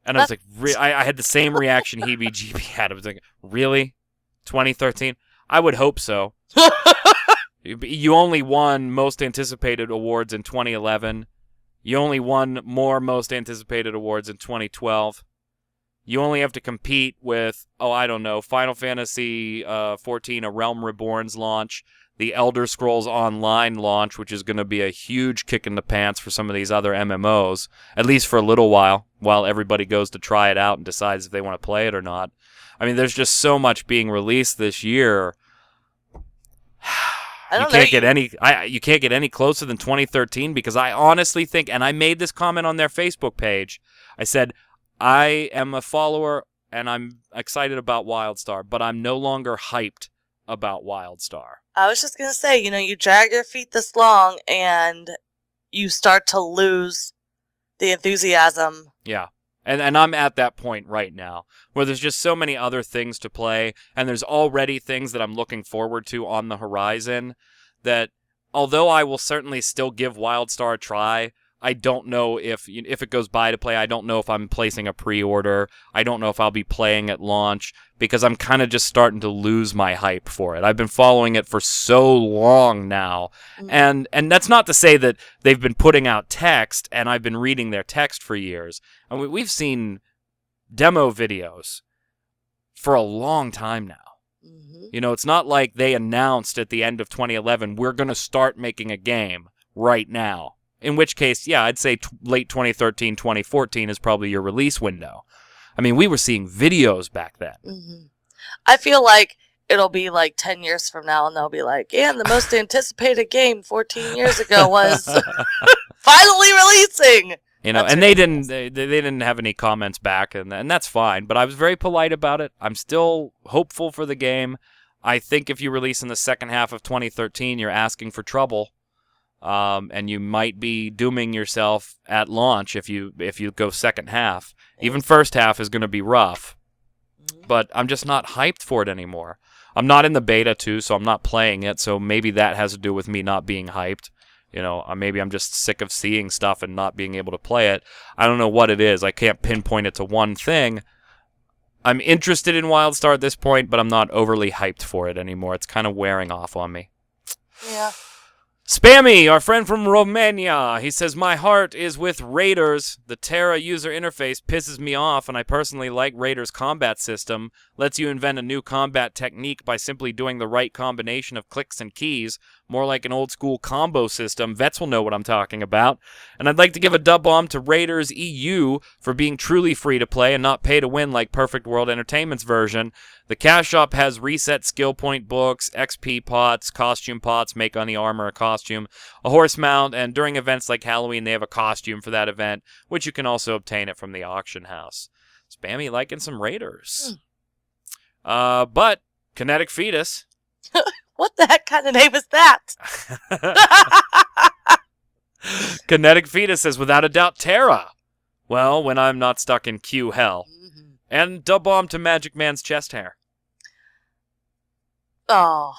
And I was like, I had the same reaction Heebie-Jeebie had. I was like, really? 2013? I would hope so. You only won Most Anticipated Awards in 2011. You only won more Most Anticipated Awards in 2012. You only have to compete with, Final Fantasy 14, A Realm Reborn's launch, the Elder Scrolls Online launch, which is going to be a huge kick in the pants for some of these other MMOs, at least for a little while everybody goes to try it out and decides if they want to play it or not. I mean, there's just so much being released this year. You can't get any closer than 2013 because I honestly think, and I made this comment on their Facebook page, I said, I am a follower and I'm excited about WildStar, but I'm no longer hyped about WildStar. I was just going to say, you drag your feet this long and you start to lose the enthusiasm. Yeah. And I'm at that point right now where there's just so many other things to play, and there's already things that I'm looking forward to on the horizon that, although I will certainly still give WildStar a try, I don't know if it goes by to play. I don't know if I'm placing a pre-order. I don't know if I'll be playing at launch, because I'm kind of just starting to lose my hype for it. I've been following it for so long now. And that's not to say that they've been putting out text and I've been reading their text for years. I mean, we've seen demo videos for a long time now. It's not like they announced at the end of 2011, we're going to start making a game right now. In which case, yeah, I'd say late 2013, 2014 is probably your release window. I mean, we were seeing videos back then. I feel like it'll be like 10 years from now, and they'll be like, and the most anticipated game 14 years ago was finally releasing. And they didn't have any comments back, and that's fine. But I was very polite about it. I'm still hopeful for the game. I think if you release in the second half of 2013, you're asking for trouble. And you might be dooming yourself at launch if you go second half. Even first half is going to be rough. But I'm just not hyped for it anymore. I'm not in the beta too, so I'm not playing it. So maybe that has to do with me not being hyped. Maybe I'm just sick of seeing stuff and not being able to play it. I don't know what it is. I can't pinpoint it to one thing. I'm interested in WildStar at this point, but I'm not overly hyped for it anymore. It's kind of wearing off on me. Yeah. Spammy, our friend from Romania, he says, my heart is with Raiders. The Terra user interface pisses me off, and I personally like Raiders' combat system. Lets you invent a new combat technique by simply doing the right combination of clicks and keys. More like an old-school combo system. Vets will know what I'm talking about. And I'd like to give a dub bomb to Raiders EU for being truly free-to-play and not pay-to-win like Perfect World Entertainment's version. The cash shop has reset skill point books, XP pots, costume pots, make on the armor a costume, a horse mount, and during events like Halloween, they have a costume for that event, which you can also obtain it from the auction house. Spammy liking some Raiders. But Kinetic Fetus. What the heck kind of name is that? Kinetic Fetus says, without a doubt, Terra. Well, when I'm not stuck in Q hell. And dub bomb to Magic Man's chest hair. Oh.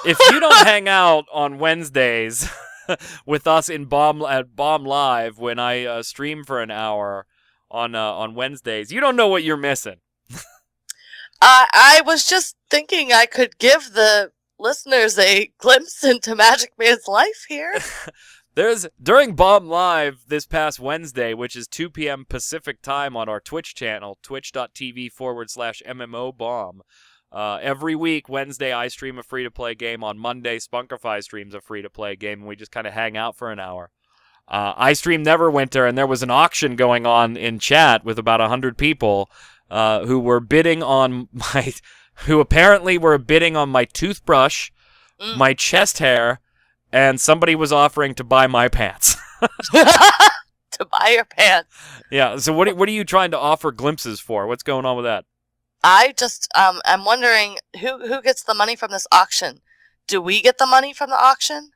If you don't hang out on Wednesdays with us at Bomb Live when I stream for an hour on Wednesdays, you don't know what you're missing. I was just thinking I could give the listeners a glimpse into Magic Man's life here. During Bomb Live this past Wednesday, which is 2 p.m. Pacific time on our Twitch channel, twitch.tv/MMOBomb. Every week, Wednesday, I stream a free-to-play game. On Monday, Spunkify streams a free-to-play game, and we just kind of hang out for an hour. I stream Neverwinter, and there was an auction going on in chat with about 100 people who were bidding on who apparently were bidding on my toothbrush, my chest hair, and somebody was offering to buy my pants. To buy your pants. Yeah, so what are you trying to offer glimpses for? What's going on with that? I just, I'm wondering who gets the money from this auction? Do we get the money from the auction?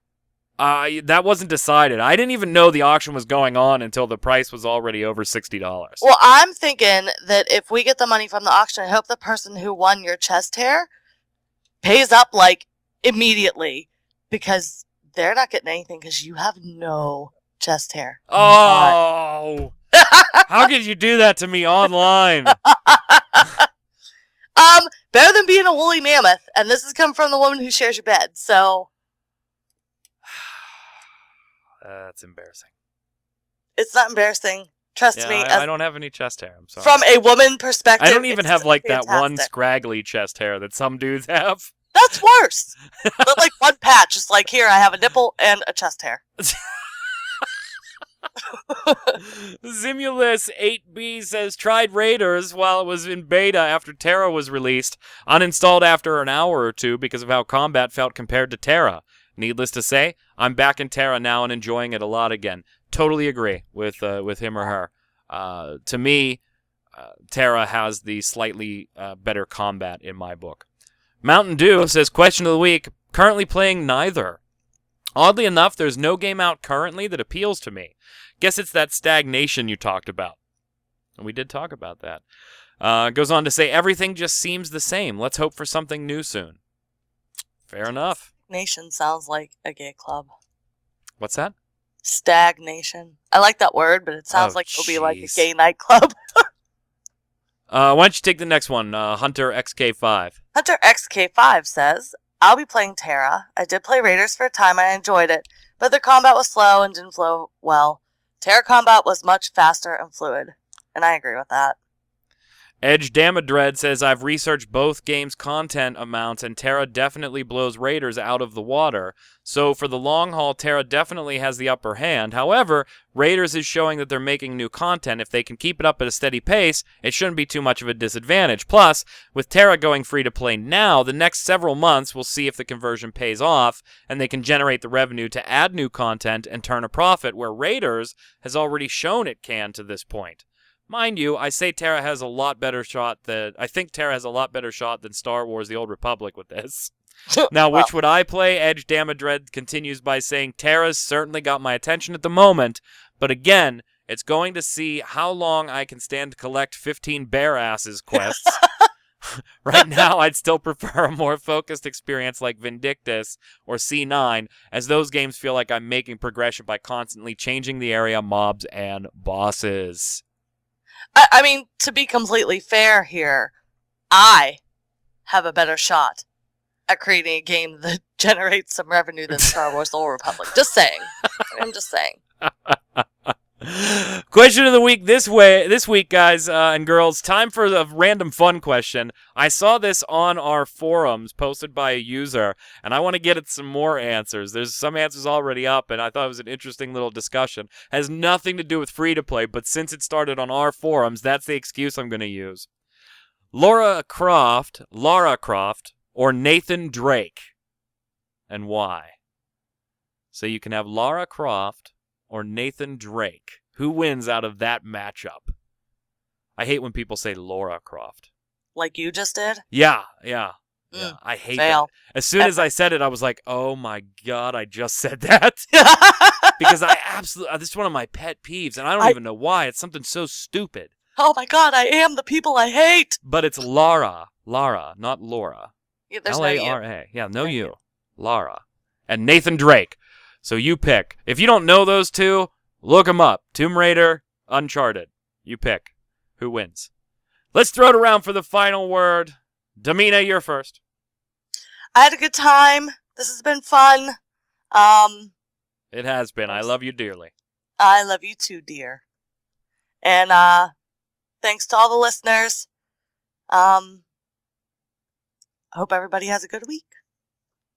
That wasn't decided. I didn't even know the auction was going on until the price was already over $60. Well, I'm thinking that if we get the money from the auction, I hope the person who won your chest hair pays up, like, immediately. Because they're not getting anything because you have no chest hair. Oh! How could you do that to me online? Better than being a woolly mammoth, and this has come from the woman who shares your bed, so... That's embarrassing. It's not embarrassing. Trust me. I don't have any chest hair, I'm sorry. From a woman perspective, I don't even have, like, fantastic. that one scraggly chest hair that some dudes have. That's worse. But, like, one patch. It's like, here, I have a nipple and a chest hair. Zimulus 8B says, tried Raiders while it was in beta after Terra was released. Uninstalled after an hour or two because of how combat felt compared to Terra. Needless to say, I'm back in Terra now and enjoying it a lot again. Totally agree with him or her. To me, Terra has the slightly better combat in my book. Mountain Dew says, question of the week, currently playing neither. Oddly enough, there's no game out currently that appeals to me. Guess it's that stagnation you talked about. And we did talk about that. Goes on to say, everything just seems the same. Let's hope for something new soon. Fair enough. Stagnation sounds like a gay club. What's that? Stagnation. I like that word, but it sounds like it'll be like a gay nightclub. Why don't you take the next one? Hunter XK5. Hunter XK5 says, I'll be playing Terra. I did play Raiders for a time and I enjoyed it, but the combat was slow and didn't flow well. Terra combat was much faster and fluid, and I agree with that. Edge Damadred says, I've researched both games' content amounts, and Terra definitely blows Raiders out of the water. So for the long haul, Terra definitely has the upper hand. However, Raiders is showing that they're making new content. If they can keep it up at a steady pace, it shouldn't be too much of a disadvantage. Plus, with Terra going free to play now, the next several months we'll see if the conversion pays off, and they can generate the revenue to add new content and turn a profit, where Raiders has already shown it can to this point. Mind you, I say Terra has a lot better shot I think Terra has a lot better shot than Star Wars The Old Republic with this. Now, which would I play? Edge Damadred continues by saying, Terra's certainly got my attention at the moment, but again, it's going to see how long I can stand to collect 15 bear asses quests. Right now, I'd still prefer a more focused experience like Vindictus or C9, as those games feel like I'm making progression by constantly changing the area, mobs, and bosses. I mean, to be completely fair here, I have a better shot at creating a game that generates some revenue than Star Wars The Old Republic. Just saying. I'm just saying. Question of the week this week, guys and girls. Time for the random fun question. I saw this on our forums posted by a user, and I want to get at some more answers. There's some answers already up, and I thought it was an interesting little discussion. Has nothing to do with free-to-play, but since it started on our forums, that's the excuse I'm going to use. Lara Croft, or Nathan Drake, and why? So you can have Lara Croft or Nathan Drake. Who wins out of that matchup? I hate when people say Lara Croft. Like you just did? Yeah. I hate Fail. that. As soon as I said it, I was like, oh my God, I just said that. Because this is one of my pet peeves, and I don't even know why. It's something so stupid. Oh my God, I am the people I hate. But it's Lara, not Laura. Yeah, there's no you. L-A-R-A. Yeah, no you. Lara. And Nathan Drake. So you pick. If you don't know those two, look them up. Tomb Raider, Uncharted. You pick. Who wins? Let's throw it around for the final word. Damina, you're first. I had a good time. This has been fun. It has been. I love you dearly. I love you too, dear. And thanks to all the listeners. I hope everybody has a good week.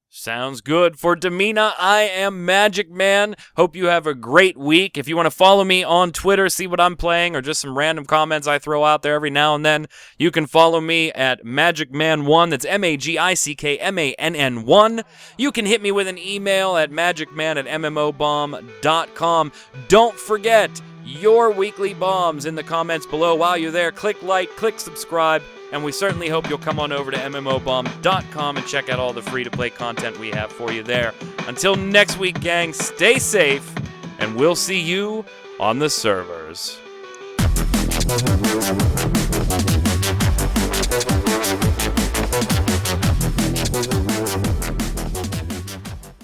Sounds good. For Damina, I am Magicman. Hope you have a great week. If you want to follow me on Twitter, see what I'm playing, or just some random comments I throw out there every now and then, you can follow me at Magicman1. That's MAGICKMANN1. You can hit me with an email at magicman@MMOBomb.com. Don't forget your weekly bombs in the comments below. While you're there, click like, click subscribe. And we certainly hope you'll come on over to MMOBomb.com and check out all the free-to-play content we have for you there. Until next week, gang, stay safe, and we'll see you on the servers.